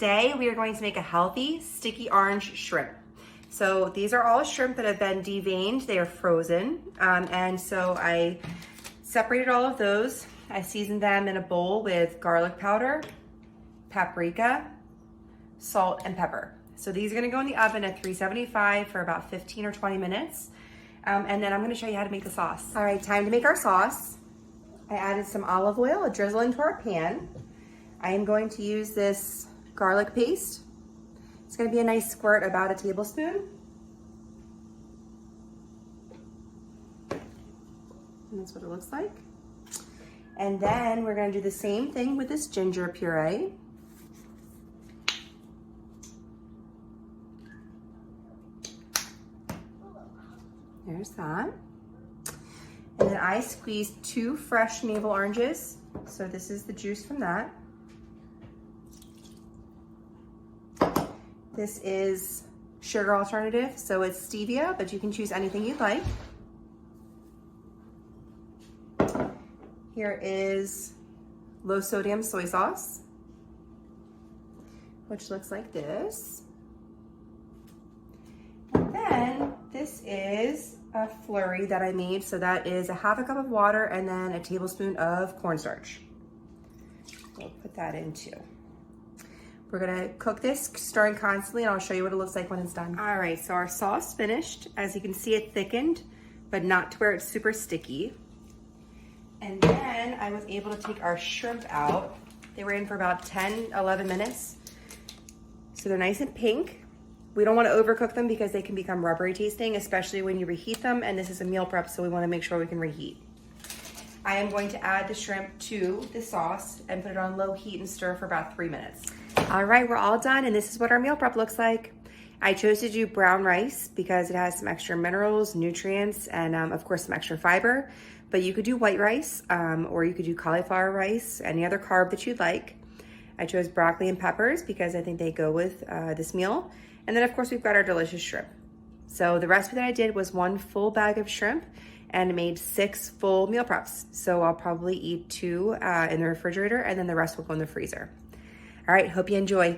Today we are going to make a healthy, sticky orange shrimp. So these are all shrimp that have been deveined. They are frozen. And so I separated all of those. I seasoned them in a bowl with garlic powder, paprika, salt, and pepper. So these are gonna go in the oven at 375 for about 15 or 20 minutes. And then I'm gonna show you how to make the sauce. All right, time to make our sauce. I added some olive oil, a drizzle into our pan. I am going to use this garlic paste. It's gonna be a nice squirt, about a tablespoon. And that's what it looks like. And then we're gonna do the same thing with this ginger puree. There's that. And then I squeezed 2 fresh navel oranges. So this is the juice from that. This is sugar alternative, so it's stevia, but you can choose anything you'd like. Here is low sodium soy sauce, which looks like this. And then this is a flurry that I made, so that is a half a cup of water and then a tablespoon of cornstarch. We'll put that in too. We're gonna cook this, stirring constantly, and I'll show you what it looks like when it's done. All right, so our sauce finished. As you can see, it thickened, but not to where it's super sticky. And then I was able to take our shrimp out. They were in for about 10, 11 minutes. So they're nice and pink. We don't wanna overcook them because they can become rubbery tasting, especially when you reheat them, and this is a meal prep, so we wanna make sure we can reheat. I am going to add the shrimp to the sauce and put it on low heat and stir for about 3 minutes. All right, we're all done, and this is what our meal prep looks like. I chose to do brown rice because it has some extra minerals, nutrients, and of course some extra fiber. But you could do white rice, or you could do cauliflower rice, any other carb that you'd like. I chose broccoli and peppers because I think they go with this meal. And then of course we've got our delicious shrimp. So the recipe that I did was 1 full bag of shrimp and made 6 full meal preps. So I'll probably eat 2 in the refrigerator, and then the rest will go in the freezer. All right, hope you enjoy.